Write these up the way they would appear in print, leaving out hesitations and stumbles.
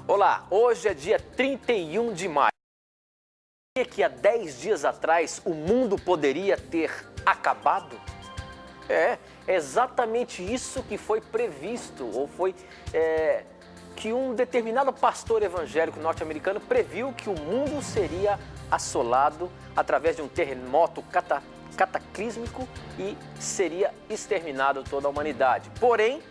Olá, hoje é dia 31 de maio. Sabia que há 10 dias atrás o mundo poderia ter acabado? É exatamente isso que foi previsto, ou foi que um determinado pastor evangélico norte-americano previu que o mundo seria assolado através de um terremoto cataclísmico e seria exterminado toda a humanidade. Porém,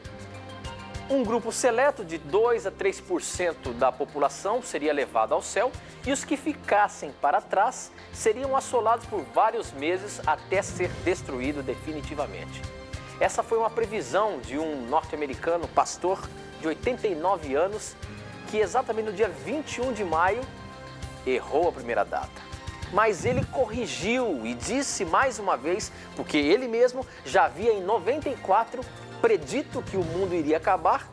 um grupo seleto de 2 a 3% da população seria levado ao céu e os que ficassem para trás seriam assolados por vários meses até ser destruído definitivamente. Essa foi uma previsão de um norte-americano pastor de 89 anos que exatamente no dia 21 de maio errou a primeira data. Mas ele corrigiu e disse mais uma vez, porque ele mesmo já havia em 94 predito que o mundo iria acabar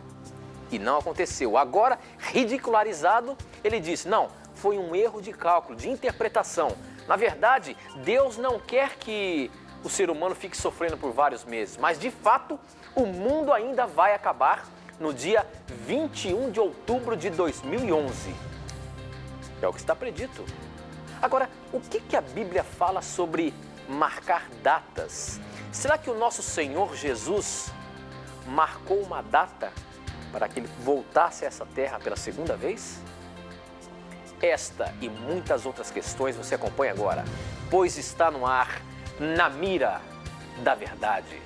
e não aconteceu. Agora, ridicularizado, ele disse, não, foi um erro de cálculo, de interpretação. Na verdade, Deus não quer que o ser humano fique sofrendo por vários meses, mas de fato, o mundo ainda vai acabar no dia 21 de outubro de 2011. É o que está predito. Agora, o que a Bíblia fala sobre marcar datas? Será que o nosso Senhor Jesus marcou uma data para que ele voltasse a essa terra pela segunda vez? Esta e muitas outras questões você acompanha agora, pois está no ar, Na Mira da Verdade.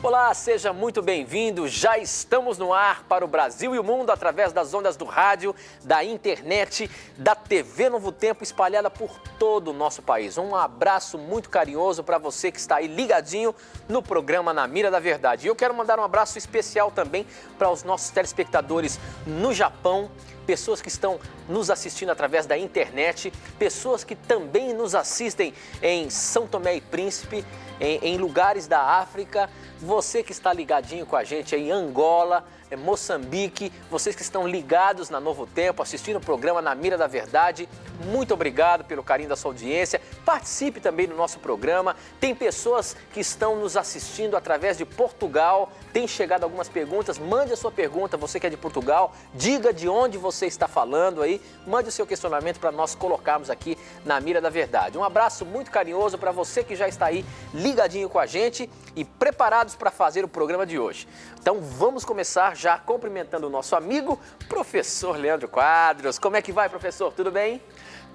Olá, seja muito bem-vindo. Já estamos no ar para o Brasil e o mundo através das ondas do rádio, da internet, da TV Novo Tempo espalhada por todo o nosso país. Um abraço muito carinhoso para você que está aí ligadinho no programa Na Mira da Verdade. E eu quero mandar um abraço especial também para os nossos telespectadores no Japão, pessoas que estão nos assistindo através da internet, pessoas que também nos assistem em São Tomé e Príncipe, em lugares da África, você que está ligadinho com a gente em Angola, Moçambique, vocês que estão ligados na Novo Tempo, assistindo o programa Na Mira da Verdade, muito obrigado pelo carinho da sua audiência. Participe também do nosso programa. Tem pessoas que estão nos assistindo através de Portugal, tem chegado algumas perguntas, mande a sua pergunta, você que é de Portugal, diga de onde você está falando aí, mande o seu questionamento para nós colocarmos aqui na Mira da Verdade. Um abraço muito carinhoso para você que já está aí ligadinho com a gente e preparados para fazer o programa de hoje. Então vamos começar já cumprimentando o nosso amigo, professor Leandro Quadros. Como é que vai, professor? Tudo bem?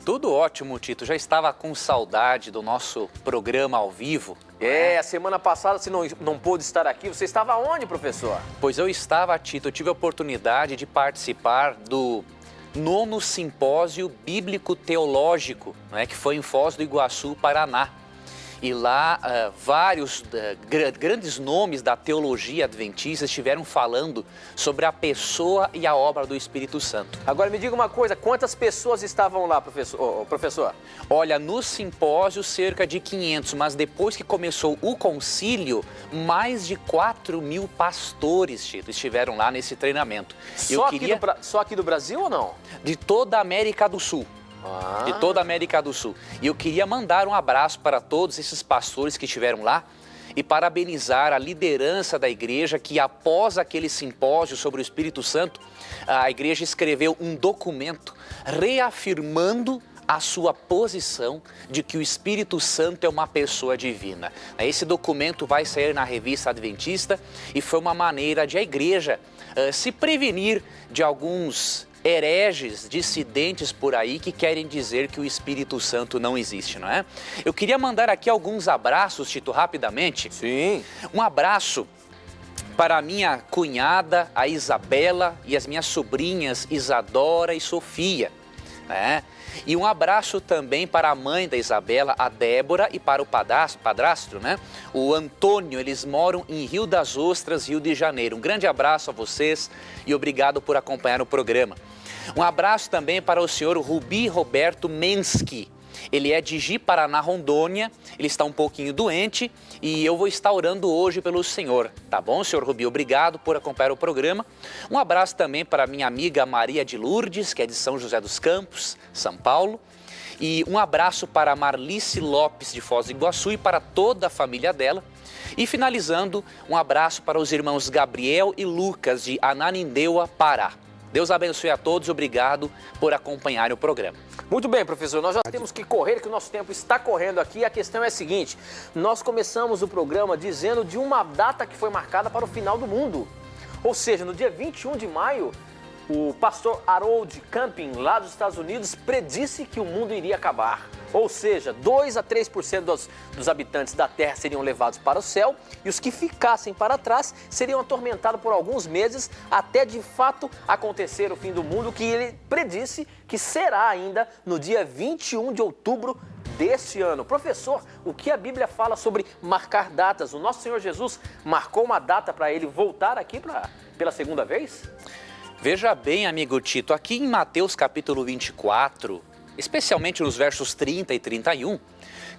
Tudo ótimo, Tito. Já estava com saudade do nosso programa ao vivo. A semana passada você não pôde estar aqui. Você estava onde, professor? Pois eu estava, Tito. Eu tive a oportunidade de participar do 9º Simpósio Bíblico Teológico, que foi em Foz do Iguaçu, Paraná. E lá vários grandes nomes da teologia adventista estiveram falando sobre a pessoa e a obra do Espírito Santo. Agora me diga uma coisa, quantas pessoas estavam lá, professor? Olha, no simpósio cerca de 500, mas depois que começou o concílio, mais de 4.000 pastores, Tito, estiveram lá nesse treinamento. Só aqui do Brasil ou não? De toda a América do Sul. De toda a América do Sul. E eu queria mandar um abraço para todos esses pastores que estiveram lá e parabenizar a liderança da igreja que, após aquele simpósio sobre o Espírito Santo, a igreja escreveu um documento reafirmando a sua posição de que o Espírito Santo é uma pessoa divina. Esse documento vai sair na revista Adventista e foi uma maneira de a igreja se prevenir de alguns hereges, dissidentes por aí que querem dizer que o Espírito Santo não existe, não é? Eu queria mandar aqui alguns abraços, Tito, rapidamente. Sim. Um abraço para a minha cunhada, a Isabela, e as minhas sobrinhas Isadora e Sofia, né? E um abraço também para a mãe da Isabela, a Débora, e para o padrasto, né? O Antônio. Eles moram em Rio das Ostras, Rio de Janeiro. Um grande abraço a vocês e obrigado por acompanhar o programa. Um abraço também para o senhor Rubi Roberto Mensky. Ele é de Ji-Paraná, Rondônia, ele está um pouquinho doente e eu vou estar orando hoje pelo senhor, tá bom, senhor Rubi? Obrigado por acompanhar o programa. Um abraço também para minha amiga Maria de Lourdes, que é de São José dos Campos, São Paulo. E um abraço para Marlice Lopes, de Foz do Iguaçu, e para toda a família dela. E finalizando, um abraço para os irmãos Gabriel e Lucas, de Ananindeua, Pará. Deus abençoe a todos, obrigado por acompanhar o programa. Muito bem, professor, nós já temos que correr, que o nosso tempo está correndo aqui. A questão é a seguinte, nós começamos o programa dizendo de uma data que foi marcada para o final do mundo. Ou seja, no dia 21 de maio, o pastor Harold Camping, lá dos Estados Unidos, predisse que o mundo iria acabar. Ou seja, 2 a 3% dos habitantes da Terra seriam levados para o céu e os que ficassem para trás seriam atormentados por alguns meses até de fato acontecer o fim do mundo, que ele predisse que será ainda no dia 21 de outubro deste ano. Professor, o que a Bíblia fala sobre marcar datas? O nosso Senhor Jesus marcou uma data para ele voltar aqui pela segunda vez? Veja bem, amigo Tito, aqui em Mateus capítulo 24, especialmente nos versos 30 e 31,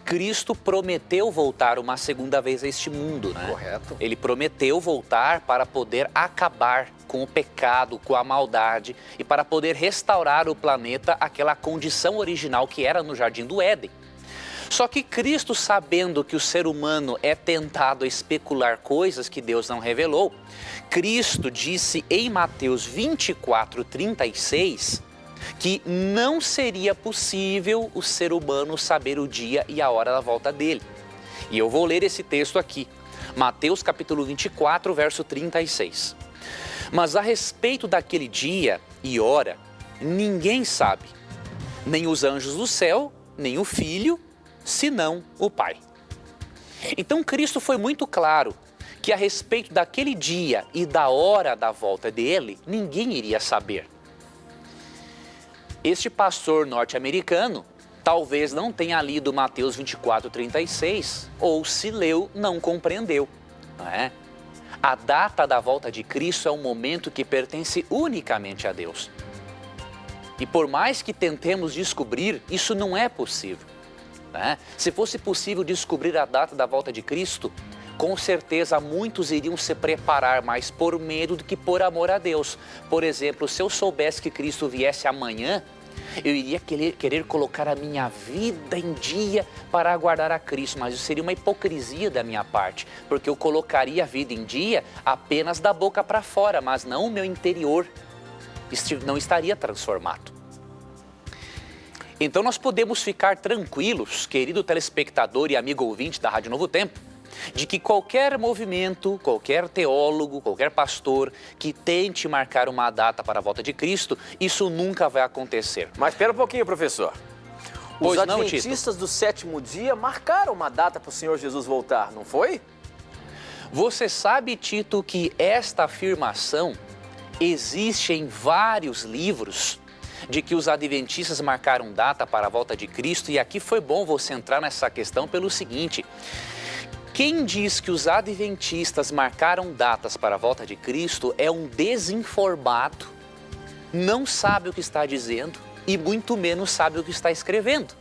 Cristo prometeu voltar uma segunda vez a este mundo, né? Correto. Ele prometeu voltar para poder acabar com o pecado, com a maldade e para poder restaurar o planeta àquela condição original que era no Jardim do Éden. Só que Cristo, sabendo que o ser humano é tentado a especular coisas que Deus não revelou, Cristo disse em Mateus 24, 36, que não seria possível o ser humano saber o dia e a hora da volta dele. E eu vou ler esse texto aqui, Mateus capítulo 24, verso 36. Mas a respeito daquele dia e hora, ninguém sabe, nem os anjos do céu, nem o Filho, senão o Pai. Então Cristo foi muito claro que a respeito daquele dia e da hora da volta dele, ninguém iria saber. Este pastor norte-americano talvez não tenha lido Mateus 24, 36, ou se leu, não compreendeu, não é? A data da volta de Cristo é um momento que pertence unicamente a Deus. E por mais que tentemos descobrir, isso não é possível. Se fosse possível descobrir a data da volta de Cristo, com certeza muitos iriam se preparar mais por medo do que por amor a Deus. Por exemplo, se eu soubesse que Cristo viesse amanhã, eu iria querer colocar a minha vida em dia para aguardar a Cristo, mas isso seria uma hipocrisia da minha parte, porque eu colocaria a vida em dia apenas da boca para fora, mas não o meu interior não estaria transformado. Então nós podemos ficar tranquilos, querido telespectador e amigo ouvinte da Rádio Novo Tempo, de que qualquer movimento, qualquer teólogo, qualquer pastor que tente marcar uma data para a volta de Cristo, isso nunca vai acontecer. Mas espera um pouquinho, professor. Os Pois não, adventistas Tito? do sétimo dia marcaram uma data para o Senhor Jesus voltar, não foi? Você sabe, Tito, que esta afirmação existe em vários livros, de que os adventistas marcaram data para a volta de Cristo, e aqui foi bom você entrar nessa questão pelo seguinte: quem diz que os adventistas marcaram datas para a volta de Cristo é um desinformado, não sabe o que está dizendo e muito menos sabe o que está escrevendo.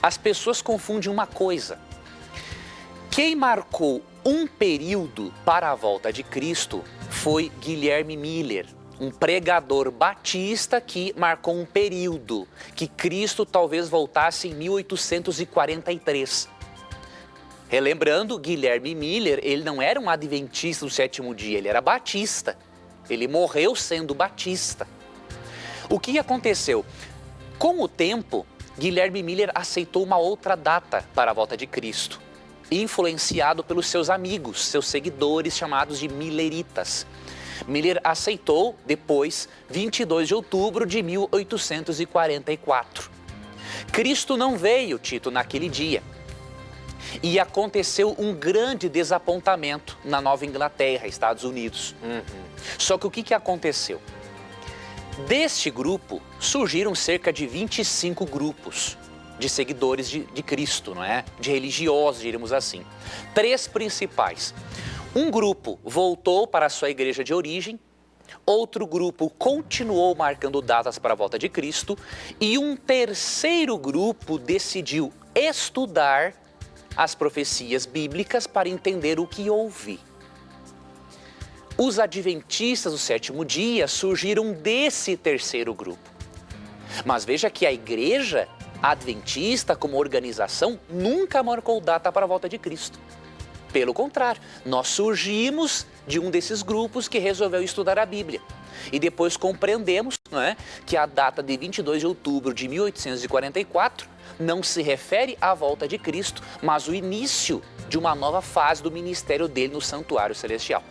As pessoas confundem uma coisa: quem marcou um período para a volta de Cristo foi Guilherme Miller, um pregador batista que marcou um período, que Cristo talvez voltasse em 1843. Relembrando, Guilherme Miller, ele não era um adventista do sétimo dia, ele era batista. Ele morreu sendo batista. O que aconteceu? Com o tempo, Guilherme Miller aceitou uma outra data para a volta de Cristo, influenciado pelos seus amigos, seus seguidores, chamados de milleritas. Miller aceitou depois 22 de outubro de 1844. Cristo não veio, Tito, naquele dia. E aconteceu um grande desapontamento na Nova Inglaterra, Estados Unidos. Só que o que aconteceu? Deste grupo surgiram cerca de 25 grupos de seguidores de Cristo, não é? De religiosos, diríamos assim. 3 principais. Um grupo voltou para a sua igreja de origem, outro grupo continuou marcando datas para a volta de Cristo e um terceiro grupo decidiu estudar as profecias bíblicas para entender o que houve. Os adventistas do sétimo dia surgiram desse terceiro grupo. Mas veja que a igreja adventista, como organização, nunca marcou data para a volta de Cristo. Pelo contrário, nós surgimos de um desses grupos que resolveu estudar a Bíblia. E depois compreendemos, não é, que a data de 22 de outubro de 1844 não se refere à volta de Cristo, mas o início de uma nova fase do ministério dele no santuário celestial.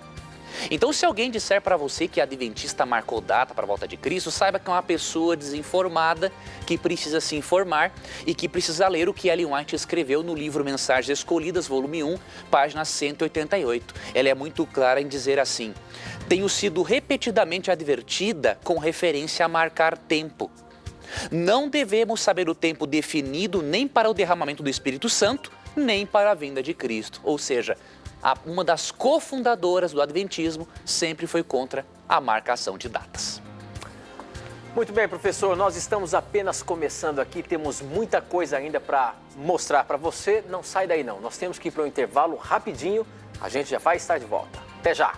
Então, se alguém disser para você que a adventista marcou data para a volta de Cristo, saiba que é uma pessoa desinformada que precisa se informar e que precisa ler o que Ellen White escreveu no livro Mensagens Escolhidas, volume 1, página 188. Ela é muito clara em dizer assim: tenho sido repetidamente advertida com referência a marcar tempo. Não devemos saber o tempo definido nem para o derramamento do Espírito Santo, nem para a vinda de Cristo. Ou seja, uma das cofundadoras do Adventismo sempre foi contra a marcação de datas. Muito bem, professor, nós estamos apenas começando aqui, temos muita coisa ainda para mostrar para você. Não sai daí não, nós temos que ir para um intervalo rapidinho, a gente já vai estar de volta. Até já!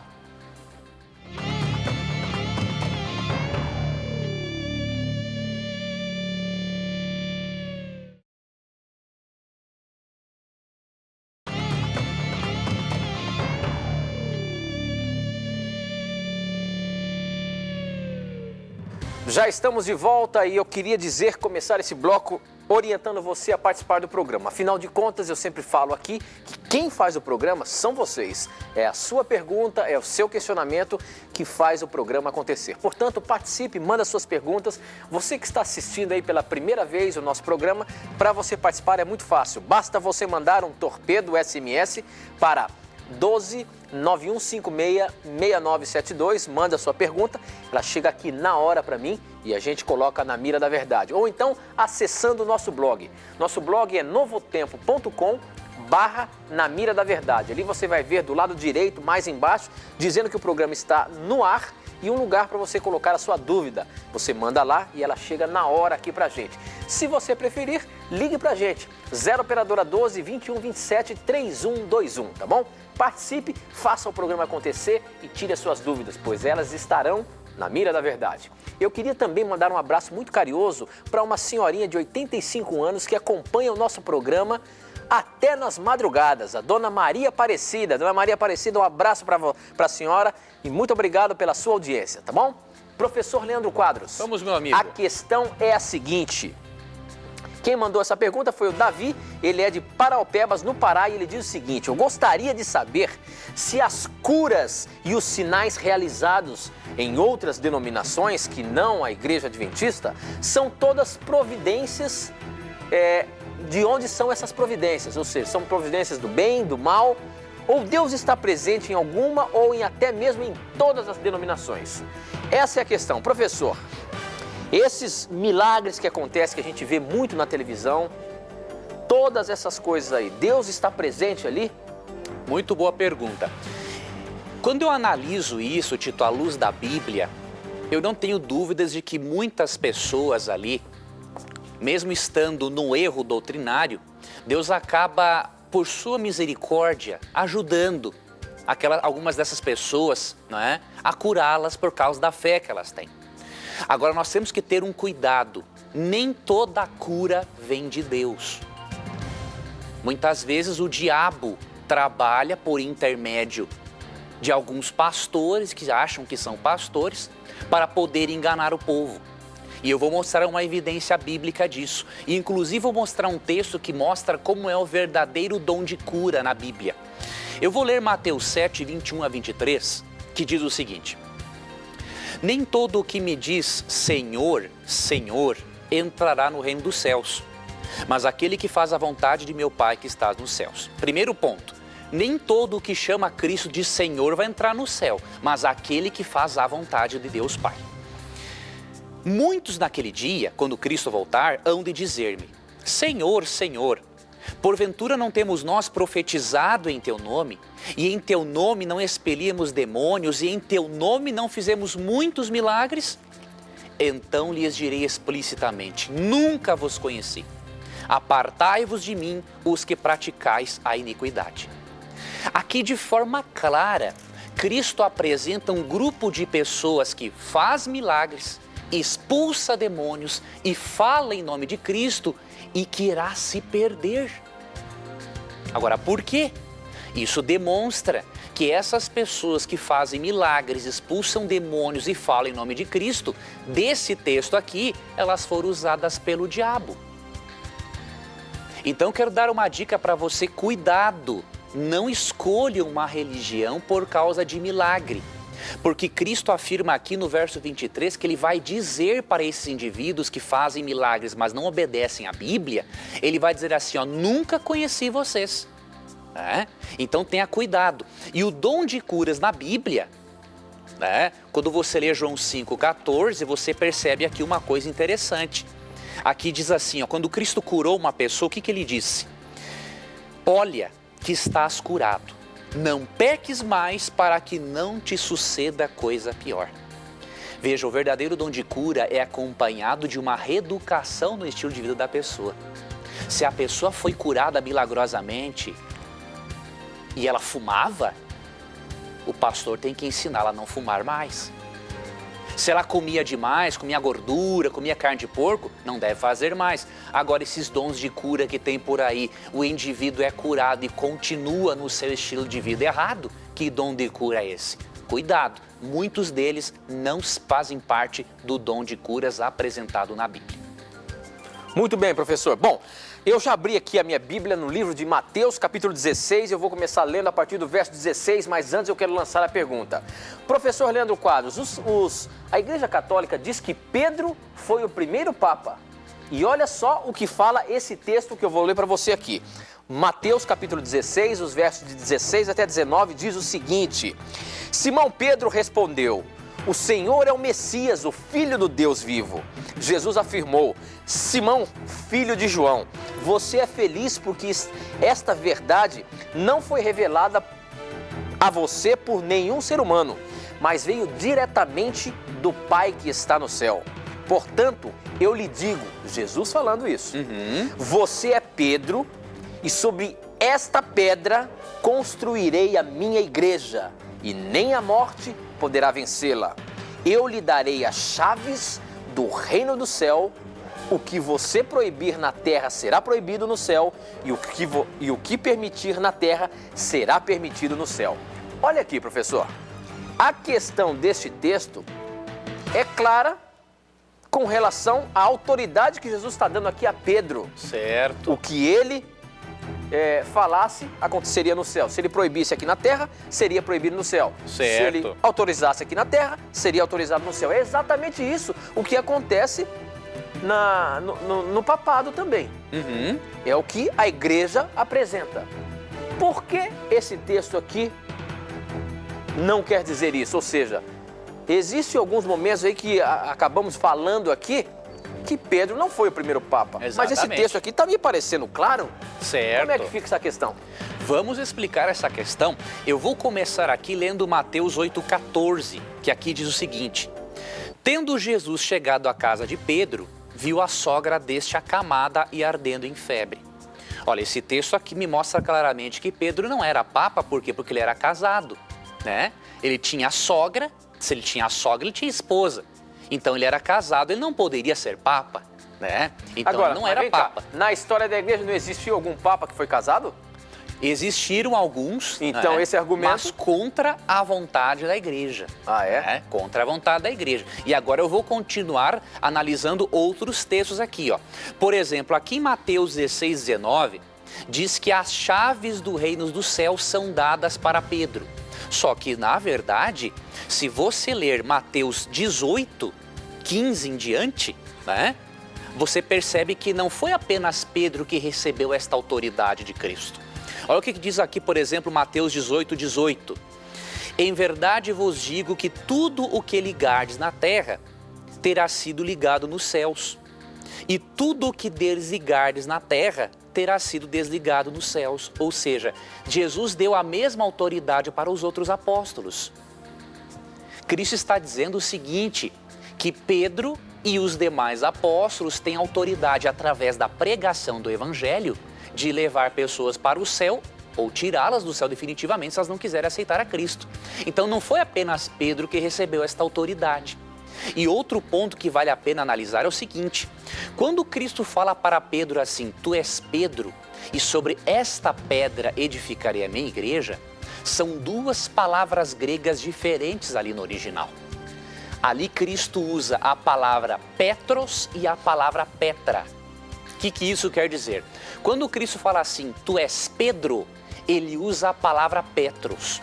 Já estamos de volta e eu queria começar esse bloco orientando você a participar do programa. Afinal de contas, eu sempre falo aqui que quem faz o programa são vocês. É a sua pergunta, é o seu questionamento que faz o programa acontecer. Portanto, participe, manda suas perguntas. Você que está assistindo aí pela primeira vez o nosso programa, para você participar é muito fácil. Basta você mandar um torpedo SMS para 12-9156-6972, manda a sua pergunta, ela chega aqui na hora para mim e a gente coloca na mira da verdade. Ou então acessando o nosso blog. Nosso blog é novotempo.com/na mira da verdade. Ali você vai ver do lado direito, mais embaixo, dizendo que o programa está no ar e um lugar para você colocar a sua dúvida. Você manda lá e ela chega na hora aqui pra gente. Se você preferir, ligue pra gente. 0 operadora 12 21 27 3121, tá bom? Participe, faça o programa acontecer e tire as suas dúvidas, pois elas estarão na mira da verdade. Eu queria também mandar um abraço muito carinhoso para uma senhorinha de 85 anos que acompanha o nosso programa até nas madrugadas, a Dona Maria Aparecida. Dona Maria Aparecida, um abraço para a senhora e muito obrigado pela sua audiência, tá bom? Professor Leandro Quadros. Vamos, meu amigo. A questão é a seguinte. Quem mandou essa pergunta foi o Davi, ele é de Paraupebas, no Pará, e ele diz o seguinte: eu gostaria de saber se as curas e os sinais realizados em outras denominações, que não a Igreja Adventista, são todas providências, de onde são essas providências? Ou seja, são providências do bem, do mal, ou Deus está presente em alguma ou em até mesmo em todas as denominações? Essa é a questão. Professor, esses milagres que acontecem, que a gente vê muito na televisão, todas essas coisas aí, Deus está presente ali? Muito boa pergunta. Quando eu analiso isso, Tito, à luz da Bíblia, eu não tenho dúvidas de que muitas pessoas ali, mesmo estando no erro doutrinário, Deus acaba, por sua misericórdia, ajudando algumas dessas pessoas, não é, a curá-las por causa da fé que elas têm. Agora, nós temos que ter um cuidado. Nem toda a cura vem de Deus. Muitas vezes o diabo trabalha por intermédio de alguns pastores que acham que são pastores para poder enganar o povo. E eu vou mostrar uma evidência bíblica disso. E inclusive vou mostrar um texto que mostra como é o verdadeiro dom de cura na Bíblia. Eu vou ler Mateus 7, 21 a 23, que diz o seguinte: nem todo o que me diz Senhor, Senhor, entrará no reino dos céus, mas aquele que faz a vontade de meu Pai que está nos céus. Primeiro ponto, nem todo o que chama Cristo de Senhor vai entrar no céu, mas aquele que faz a vontade de Deus Pai. Muitos naquele dia, quando Cristo voltar, hão de dizer-me: Senhor, Senhor, Porventura não temos nós profetizado em teu nome, e em teu nome não expelíamos demônios, e em teu nome não fizemos muitos milagres? Então lhes direi explicitamente, nunca vos conheci. Apartai-vos de mim, os que praticais a iniquidade. Aqui de forma clara, Cristo apresenta um grupo de pessoas que faz milagres, expulsa demônios e fala em nome de Cristo e que irá se perder. Agora, por quê? Isso demonstra que essas pessoas que fazem milagres, expulsam demônios e falam em nome de Cristo, desse texto aqui, elas foram usadas pelo diabo. Então, quero dar uma dica para você, cuidado, não escolha uma religião por causa de milagre. Porque Cristo afirma aqui no verso 23 que ele vai dizer para esses indivíduos que fazem milagres, mas não obedecem à Bíblia, ele vai dizer assim, ó, nunca conheci vocês. Então tenha cuidado. E o dom de curas na Bíblia, quando você lê João 5,14, você percebe aqui uma coisa interessante. Aqui diz assim, ó, quando Cristo curou uma pessoa, o que ele disse? Olha que estás curado, não peques mais para que não te suceda coisa pior. Veja, o verdadeiro dom de cura é acompanhado de uma reeducação no estilo de vida da pessoa. Se a pessoa foi curada milagrosamente e ela fumava, o pastor tem que ensiná-la a não fumar mais. Se ela comia demais, comia gordura, comia carne de porco, não deve fazer mais. Agora, esses dons de cura que tem por aí, o indivíduo é curado e continua no seu estilo de vida errado. Que dom de cura é esse? Cuidado, muitos deles não fazem parte do dom de curas apresentado na Bíblia. Muito bem, professor. Bom, eu já abri aqui a minha Bíblia no livro de Mateus, capítulo 16. Eu vou começar lendo a partir do verso 16, mas antes eu quero lançar a pergunta. Professor Leandro Quadros, a Igreja Católica diz que Pedro foi o primeiro Papa. E olha só o que fala esse texto que eu vou ler para você aqui. Mateus, capítulo 16, os versos de 16 até 19, diz o seguinte. Simão Pedro respondeu, o Senhor é o Messias, o Filho do Deus vivo. Jesus afirmou, Simão, filho de João, você é feliz porque esta verdade não foi revelada a você por nenhum ser humano, mas veio diretamente do Pai que está no céu. Portanto, eu lhe digo, Jesus falando isso, você é Pedro e sobre esta pedra construirei a minha igreja e nem a morte poderá vencê-la. Eu lhe darei as chaves do reino do céu. O que você proibir na terra será proibido no céu e o que permitir na terra será permitido no céu. Olha aqui, professor. A questão deste texto é clara com relação à autoridade que Jesus está dando aqui a Pedro. Certo. O que ele falasse, aconteceria no céu. Se ele proibisse aqui na terra, seria proibido no céu. Certo. Se ele autorizasse aqui na terra, seria autorizado no céu. É exatamente isso o que acontece no papado também. É o que a igreja apresenta. Por que esse texto aqui não quer dizer isso? Ou seja, existem alguns momentos aí que acabamos falando aqui que Pedro não foi o primeiro Papa. Exatamente. Mas esse texto aqui está me parecendo claro. Certo. Como é que fica essa questão? Vamos explicar essa questão. Eu vou começar aqui lendo Mateus 8,14, que aqui diz o seguinte. Tendo Jesus chegado à casa de Pedro, viu a sogra deste acamada e ardendo em febre. Olha, esse texto aqui me mostra claramente que Pedro não era Papa, por quê? Porque ele era casado, né? Ele tinha sogra, se ele tinha sogra, ele tinha esposa. Então ele era casado, ele não poderia ser Papa, né? Então agora, ele não era Papa. Na história da igreja não existiu algum Papa que foi casado? Existiram alguns, então, né? Esse argumento... Mas contra a vontade da igreja. Ah, é? Né? Contra a vontade da igreja. E agora eu vou continuar analisando outros textos aqui, ó. Por exemplo, aqui em Mateus 16, 19, diz que as chaves do reino do céu são dadas para Pedro. Só que, na verdade, se você ler Mateus 18, 15 em diante, né? Você percebe que não foi apenas Pedro que recebeu esta autoridade de Cristo. Olha o que diz aqui, por exemplo, Mateus 18, 18. Em verdade vos digo que tudo o que ligardes na terra terá sido ligado nos céus. E tudo o que desligardes na terra terá sido desligado nos céus. Ou seja, Jesus deu a mesma autoridade para os outros apóstolos. Cristo está dizendo o seguinte, que Pedro e os demais apóstolos têm autoridade através da pregação do Evangelho de levar pessoas para o céu ou tirá-las do céu definitivamente se elas não quiserem aceitar a Cristo. Então não foi apenas Pedro que recebeu esta autoridade. E outro ponto que vale a pena analisar é o seguinte, quando Cristo fala para Pedro assim, tu és Pedro, e sobre esta pedra edificarei a minha igreja, são duas palavras gregas diferentes ali no original. Ali Cristo usa a palavra Petros e a palavra Petra. O que isso quer dizer? Quando Cristo fala assim, tu és Pedro, ele usa a palavra Petros.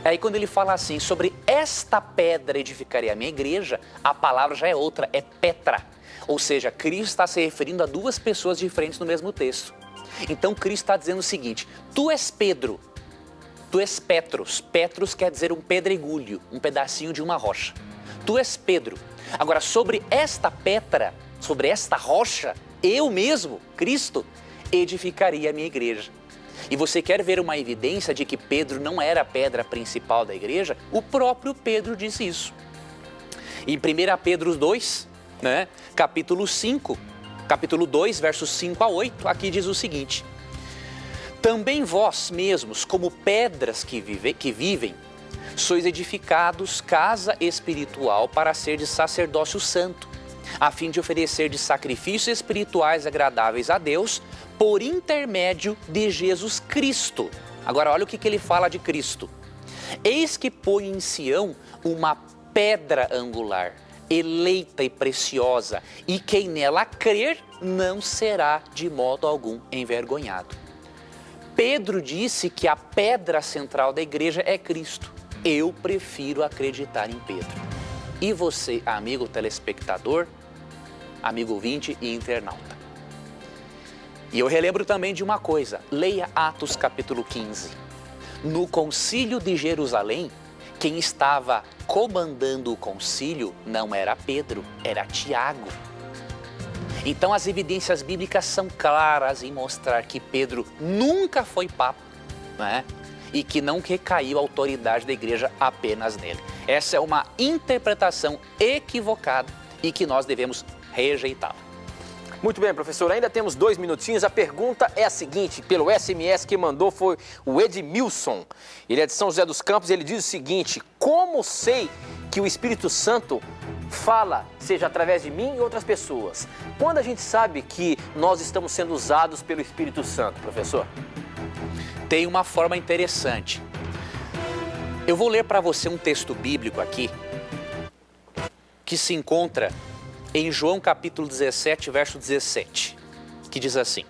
Aí quando ele fala assim, sobre esta pedra edificarei a minha igreja, a palavra já é outra, é Petra. Ou seja, Cristo está se referindo a duas pessoas diferentes no mesmo texto. Então Cristo está dizendo o seguinte, tu és Pedro, tu és Petros. Petros quer dizer um pedregulho, um pedacinho de uma rocha. Tu és Pedro. Agora, sobre esta pedra, sobre esta rocha, eu mesmo, Cristo, edificaria a minha igreja. E você quer ver uma evidência de que Pedro não era a pedra principal da igreja? O próprio Pedro disse isso. Em 1 Pedro 2, capítulo 2, versos 5 a 8, aqui diz o seguinte, também vós mesmos, como pedras que vivem, sois edificados casa espiritual para ser de sacerdócio santo, a fim de oferecer de sacrifícios espirituais agradáveis a Deus, por intermédio de Jesus Cristo. Agora olha o que ele fala de Cristo. Eis que põe em Sião uma pedra angular, eleita e preciosa, e quem nela crer não será de modo algum envergonhado. Pedro disse que a pedra central da igreja é Cristo. Eu prefiro acreditar em Pedro. E você, amigo telespectador, amigo ouvinte e internauta? E eu relembro também de uma coisa, leia Atos capítulo 15. No concílio de Jerusalém, quem estava comandando o concílio não era Pedro, era Tiago. Então as evidências bíblicas são claras em mostrar que Pedro nunca foi papa, e que não recaiu a autoridade da igreja apenas nele. Essa é uma interpretação equivocada e que nós devemos rejeitá-la. Muito bem, professor, ainda temos 2 minutinhos. A pergunta é a seguinte, pelo SMS que mandou foi o Edmilson. Ele é de São José dos Campos e ele diz o seguinte, como sei que o Espírito Santo fala, seja através de mim e outras pessoas? Quando a gente sabe que nós estamos sendo usados pelo Espírito Santo, professor? Tem uma forma interessante. Eu vou ler para você um texto bíblico aqui, que se encontra em João capítulo 17, verso 17, que diz assim,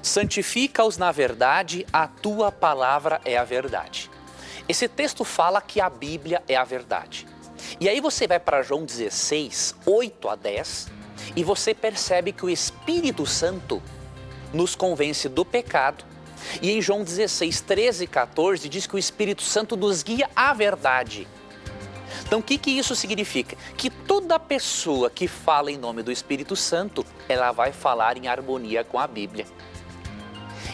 santifica-os na verdade, a tua palavra é a verdade. Esse texto fala que a Bíblia é a verdade. E aí você vai para João 16, 8 a 10, e você percebe que o Espírito Santo nos convence do pecado. E em João 16, 13 e 14 diz que o Espírito Santo nos guia à verdade. Então o que isso significa? Que toda pessoa que fala em nome do Espírito Santo, ela vai falar em harmonia com a Bíblia.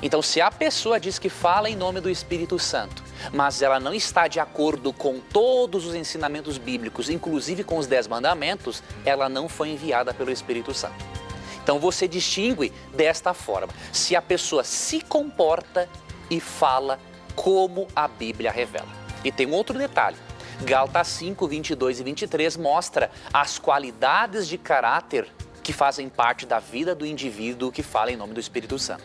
Então se a pessoa diz que fala em nome do Espírito Santo, mas ela não está de acordo com todos os ensinamentos bíblicos, inclusive com os 10 mandamentos, ela não foi enviada pelo Espírito Santo. Então você distingue desta forma, se a pessoa se comporta e fala como a Bíblia revela. E tem um outro detalhe, Gálatas 5, 22 e 23 mostra as qualidades de caráter que fazem parte da vida do indivíduo que fala em nome do Espírito Santo.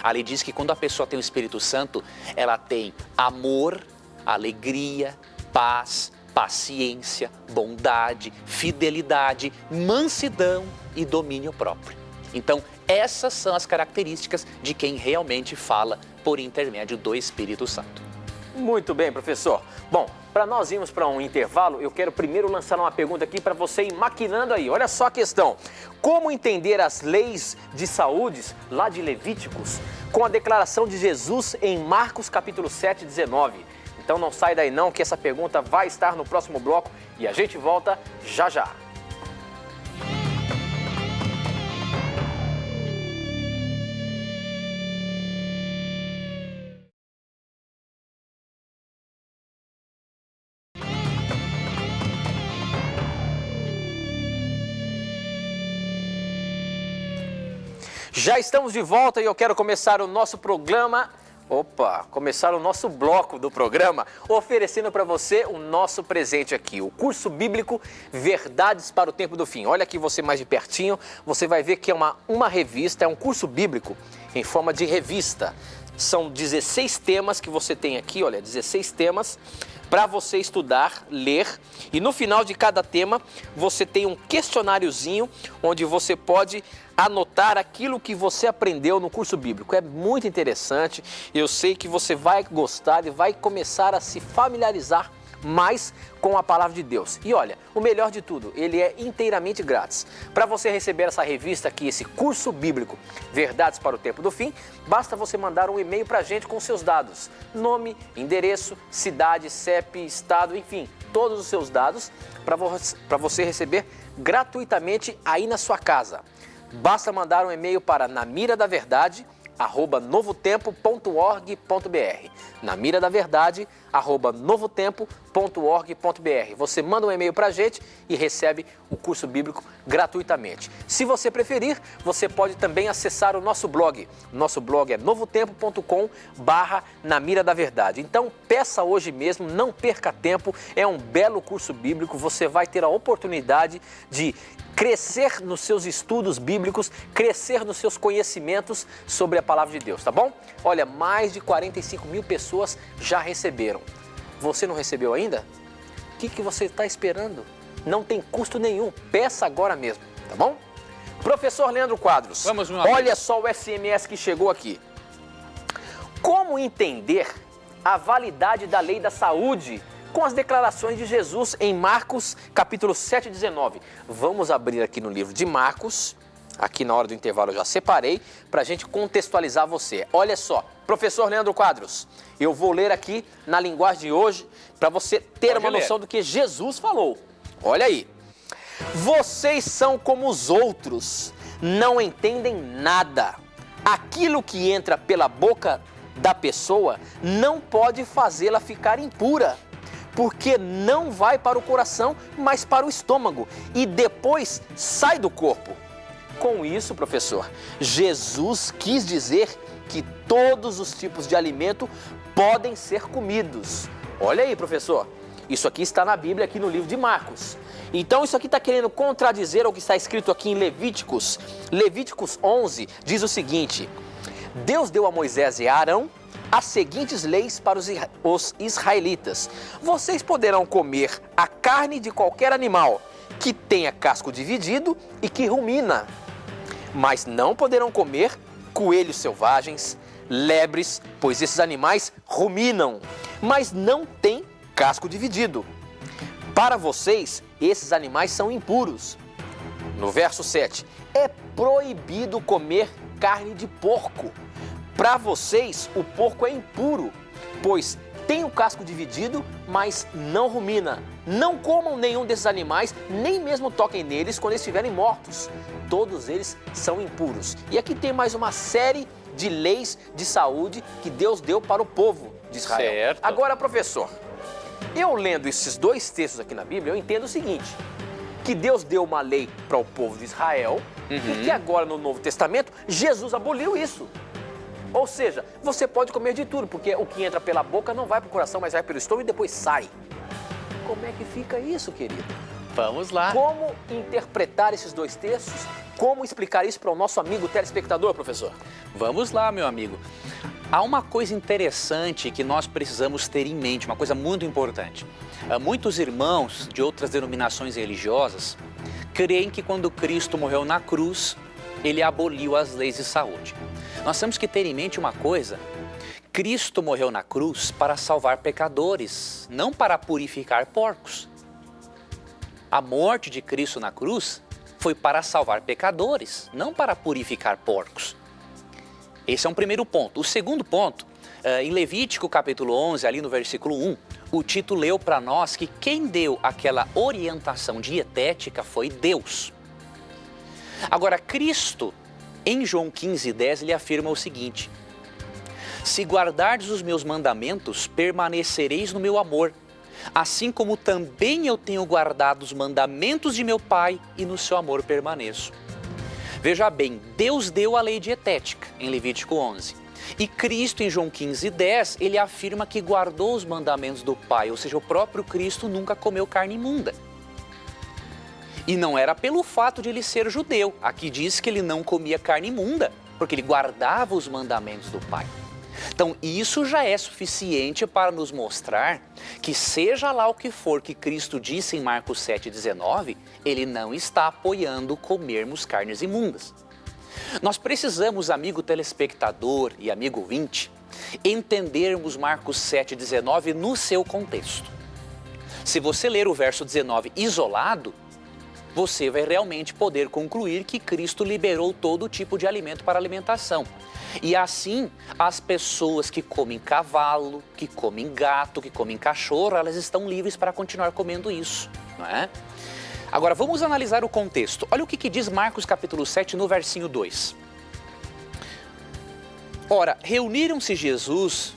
Ali diz que quando a pessoa tem o Espírito Santo, ela tem amor, alegria, paz, paciência, bondade, fidelidade, mansidão e domínio próprio. Então, essas são as características de quem realmente fala por intermédio do Espírito Santo. Muito bem, professor. Bom, para nós irmos para um intervalo, eu quero primeiro lançar uma pergunta aqui para você ir maquinando aí. Olha só a questão. Como entender as leis de saúde lá de Levíticos com a declaração de Jesus em Marcos capítulo 7, 19? Então não sai daí não, que essa pergunta vai estar no próximo bloco e a gente volta já já. Já estamos de volta e eu quero começar o nosso programa, começar o nosso bloco do programa, oferecendo para você o nosso presente aqui, o curso bíblico Verdades para o Tempo do Fim. Olha aqui você mais de pertinho, você vai ver que é uma revista, é um curso bíblico em forma de revista. São 16 temas que você tem aqui, olha, 16 temas para você estudar, ler, e no final de cada tema você tem um questionáriozinho onde você pode anotar aquilo que você aprendeu no curso bíblico. É muito interessante, eu sei que você vai gostar e vai começar a se familiarizar mais com a palavra de Deus. E olha, o melhor de tudo, ele é inteiramente grátis. Para você receber essa revista aqui, esse curso bíblico, Verdades para o Tempo do Fim, basta você mandar um e-mail para a gente com seus dados. Nome, endereço, cidade, CEP, estado, enfim, todos os seus dados para você receber gratuitamente aí na sua casa. Basta mandar um e-mail para namiradaverdade@novotempo.org.br. namiradaverdade@novotempo.org.br. Você manda um e-mail para a gente e recebe o curso bíblico gratuitamente. Se você preferir, você pode também acessar o nosso blog. Nosso blog é novotempo.com/namiradaverdade. Então, peça hoje mesmo, não perca tempo. É um belo curso bíblico. Você vai ter a oportunidade de crescer nos seus estudos bíblicos, crescer nos seus conhecimentos sobre a palavra de Deus, tá bom? Olha, mais de 45 mil pessoas já receberam. Você não recebeu ainda? O que você está esperando? Não tem custo nenhum, peça agora mesmo, tá bom? Professor Leandro Quadros, vamos, meu amigo. Olha só o SMS que chegou aqui. Como entender a validade da lei da saúde com as declarações de Jesus em Marcos, capítulo 7, 19. Vamos abrir aqui no livro de Marcos, aqui na hora do intervalo eu já separei, para a gente contextualizar você. Olha só, professor Leandro Quadros, eu vou ler aqui na linguagem de hoje, para você ter uma noção do que Jesus falou. Olha aí. Vocês são como os outros, não entendem nada. Aquilo que entra pela boca da pessoa não pode fazê-la ficar impura, porque não vai para o coração, mas para o estômago, e depois sai do corpo. Com isso, professor, Jesus quis dizer que todos os tipos de alimento podem ser comidos. Olha aí, professor, isso aqui está na Bíblia, aqui no livro de Marcos. Então, isso aqui está querendo contradizer o que está escrito aqui em Levíticos. Levíticos 11 diz o seguinte: Deus deu a Moisés e a Arão as seguintes leis para os israelitas. Vocês poderão comer a carne de qualquer animal que tenha casco dividido e que rumina, mas não poderão comer coelhos selvagens, lebres, pois esses animais ruminam, mas não têm casco dividido. Para vocês, esses animais são impuros. No verso 7, é proibido comer carne de porco. Para vocês, o porco é impuro, pois tem o casco dividido, mas não rumina. Não comam nenhum desses animais, nem mesmo toquem neles quando eles estiverem mortos. Todos eles são impuros. E aqui tem mais uma série de leis de saúde que Deus deu para o povo de Israel. Certo. Agora, professor, eu lendo esses dois textos aqui na Bíblia, eu entendo o seguinte: que Deus deu uma lei para o povo de Israel e que agora no Novo Testamento Jesus aboliu isso. Ou seja, você pode comer de tudo, porque o que entra pela boca não vai para o coração, mas vai pelo estômago e depois sai. Como é que fica isso, querido? Vamos lá. Como interpretar esses dois textos? Como explicar isso para o nosso amigo telespectador, professor? Vamos lá, meu amigo. Há uma coisa interessante que nós precisamos ter em mente, uma coisa muito importante. Muitos irmãos de outras denominações religiosas creem que quando Cristo morreu na cruz, ele aboliu as leis de saúde. Nós temos que ter em mente uma coisa: Cristo morreu na cruz para salvar pecadores, não para purificar porcos. A morte de Cristo na cruz foi para salvar pecadores, não para purificar porcos. Esse é um primeiro ponto. O segundo ponto, em Levítico capítulo 11, ali no versículo 1, o Tito leu para nós que quem deu aquela orientação dietética foi Deus. Agora, Cristo, em João 15:10, ele afirma o seguinte: se guardardes os meus mandamentos, permanecereis no meu amor, assim como também eu tenho guardado os mandamentos de meu Pai e no seu amor permaneço. Veja bem, Deus deu a lei dietética em Levítico 11. E Cristo, em João 15:10, ele afirma que guardou os mandamentos do Pai, ou seja, o próprio Cristo nunca comeu carne imunda. E não era pelo fato de ele ser judeu. Aqui diz que ele não comia carne imunda, porque ele guardava os mandamentos do Pai. Então, isso já é suficiente para nos mostrar que, seja lá o que for que Cristo disse em Marcos 7,19, ele não está apoiando comermos carnes imundas. Nós precisamos, amigo telespectador e amigo ouvinte, entendermos Marcos 7,19 no seu contexto. Se você ler o verso 19 isolado, você vai realmente poder concluir que Cristo liberou todo tipo de alimento para alimentação. E assim, as pessoas que comem cavalo, que comem gato, que comem cachorro, elas estão livres para continuar comendo isso, não é? Agora, vamos analisar o contexto. Olha o que diz Marcos capítulo 7, no versinho 2. Ora, reuniram-se a Jesus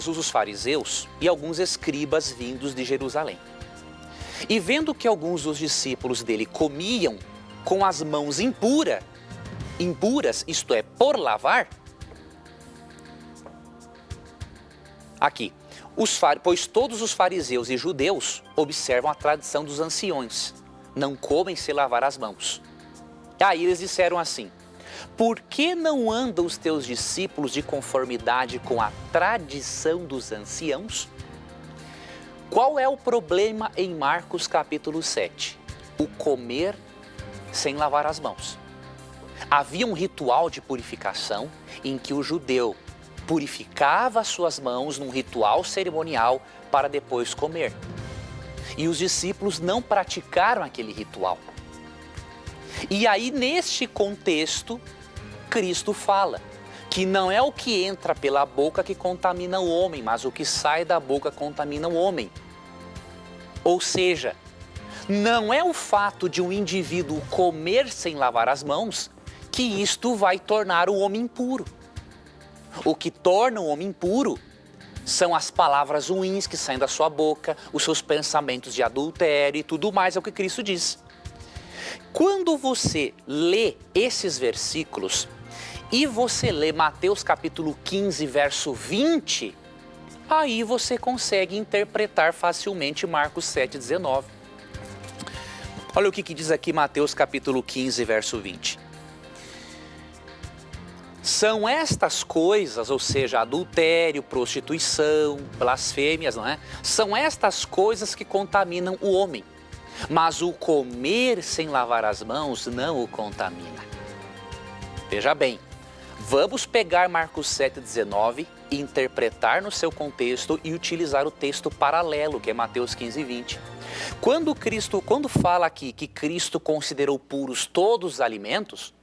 os fariseus e alguns escribas vindos de Jerusalém. E vendo que alguns dos discípulos dele comiam com as mãos impuras, isto é, por lavar, aqui, pois todos os fariseus e judeus observam a tradição dos anciões, não comem sem lavar as mãos. Aí eles disseram assim: por que não andam os teus discípulos de conformidade com a tradição dos anciãos? Qual é o problema em Marcos capítulo 7? O comer sem lavar as mãos. Havia um ritual de purificação em que o judeu purificava as suas mãos num ritual cerimonial para depois comer. E os discípulos não praticaram aquele ritual. E aí, neste contexto, Cristo fala que não é o que entra pela boca que contamina o homem, mas o que sai da boca contamina o homem. Ou seja, não é o fato de um indivíduo comer sem lavar as mãos que isto vai tornar o homem impuro. O que torna o homem impuro são as palavras ruins que saem da sua boca, os seus pensamentos de adultério e tudo mais, é o que Cristo diz. Quando você lê esses versículos e você lê Mateus capítulo 15, verso 20, aí você consegue interpretar facilmente Marcos 7,19. Olha o que diz aqui Mateus capítulo 15, verso 20. São estas coisas, ou seja, adultério, prostituição, blasfêmias, não é? São estas coisas que contaminam o homem. Mas o comer sem lavar as mãos não o contamina. Veja bem, vamos pegar Marcos 7,19, interpretar no seu contexto e utilizar o texto paralelo, que é Mateus 15, 20. Quando fala aqui que Cristo considerou puros todos os alimentos,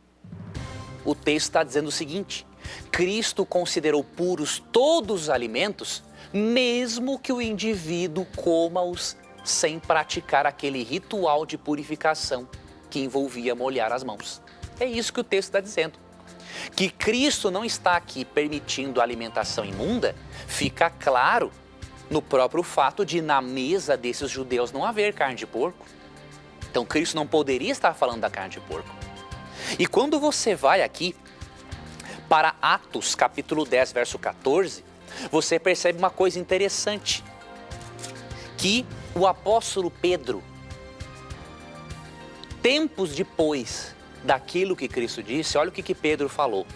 o texto está dizendo o seguinte: Cristo considerou puros todos os alimentos, mesmo que o indivíduo coma-os sem praticar aquele ritual de purificação que envolvia molhar as mãos. É isso que o texto está dizendo. Que Cristo não está aqui permitindo a alimentação imunda, fica claro no próprio fato de na mesa desses judeus não haver carne de porco. Então Cristo não poderia estar falando da carne de porco. E quando você vai aqui para Atos capítulo 10, verso 14, você percebe uma coisa interessante, que o apóstolo Pedro, tempos depois daquilo que Cristo disse, olha o que Pedro falou: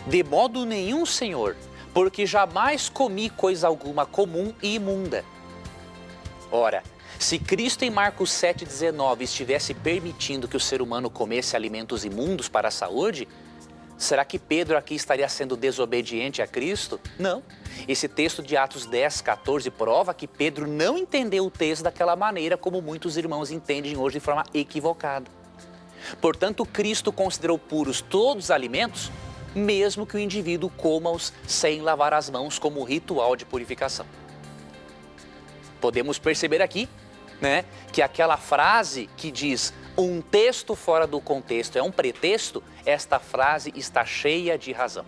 de modo nenhum, Senhor, porque jamais comi coisa alguma comum e imunda. Ora, se Cristo em Marcos 7,19 estivesse permitindo que o ser humano comesse alimentos imundos para a saúde, será que Pedro aqui estaria sendo desobediente a Cristo? Não. Esse texto de Atos 10, 14 prova que Pedro não entendeu o texto daquela maneira como muitos irmãos entendem hoje de forma equivocada. Portanto, Cristo considerou puros todos os alimentos, mesmo que o indivíduo coma-os sem lavar as mãos como ritual de purificação. Podemos perceber aqui, que aquela frase que diz um texto fora do contexto é um pretexto, esta frase está cheia de razão.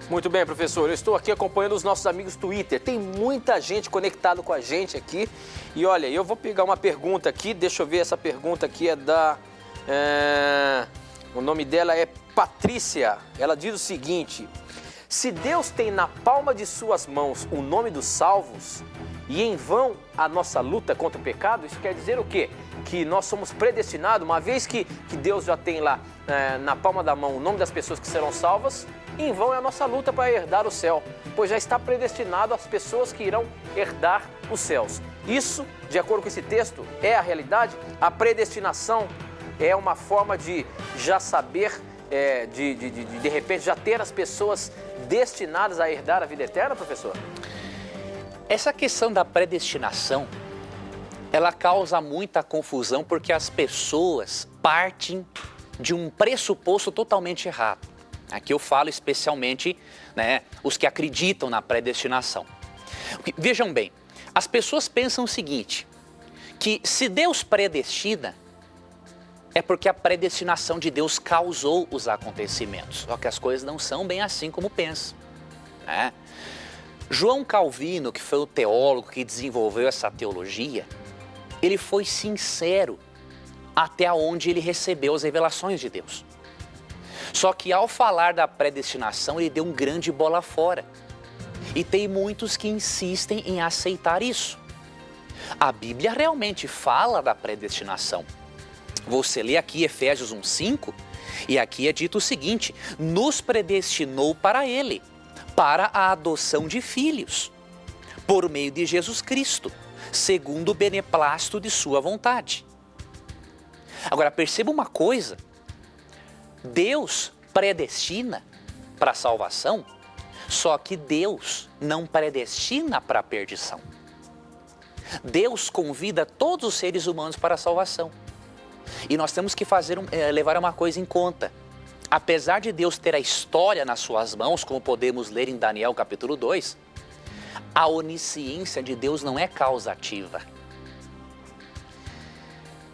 Muito bem, professor. Eu estou aqui acompanhando os nossos amigos Twitter. Tem muita gente conectada com a gente aqui. E olha, eu vou pegar uma pergunta aqui. Deixa eu ver, essa pergunta aqui é da... O nome dela é Patrícia. Ela diz o seguinte: se Deus tem na palma de suas mãos o nome dos salvos e em vão a nossa luta contra o pecado, isso quer dizer o quê? Que nós somos predestinados, uma vez que Deus já tem lá na palma da mão o nome das pessoas que serão salvas, em vão é a nossa luta para herdar o céu, pois já está predestinado as pessoas que irão herdar os céus. Isso, de acordo com esse texto, é a realidade. A predestinação é uma forma de já saber, de repente, já ter as pessoas destinadas a herdar a vida eterna, professor? Essa questão da predestinação, ela causa muita confusão porque as pessoas partem de um pressuposto totalmente errado. Aqui eu falo especialmente, os que acreditam na predestinação. Vejam bem, as pessoas pensam o seguinte, que se Deus predestina, é porque a predestinação de Deus causou os acontecimentos. Só que as coisas não são bem assim como pensam, né? João Calvino, que foi o teólogo que desenvolveu essa teologia, ele foi sincero até onde ele recebeu as revelações de Deus. Só que ao falar da predestinação, ele deu um grande bola fora. E tem muitos que insistem em aceitar isso. A Bíblia realmente fala da predestinação. Você lê aqui Efésios 1:5 e aqui é dito o seguinte: nos predestinou para Ele, para a adoção de filhos, por meio de Jesus Cristo, segundo o beneplácito de sua vontade. Agora perceba uma coisa, Deus predestina para a salvação, só que Deus não predestina para a perdição. Deus convida todos os seres humanos para a salvação. E nós temos que levar uma coisa em conta. Apesar de Deus ter a história nas suas mãos, como podemos ler em Daniel capítulo 2, a onisciência de Deus não é causativa.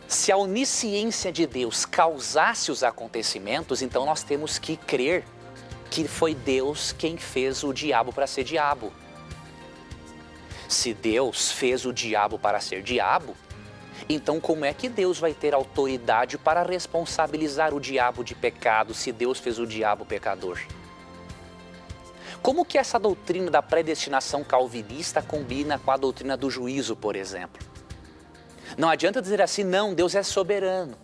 Se a onisciência de Deus causasse os acontecimentos, então nós temos que crer que foi Deus quem fez o diabo para ser diabo. Se Deus fez o diabo para ser diabo, então como é que Deus vai ter autoridade para responsabilizar o diabo de pecado se Deus fez o diabo pecador? Como que essa doutrina da predestinação calvinista combina com a doutrina do juízo, por exemplo? Não adianta dizer assim, não, Deus é soberano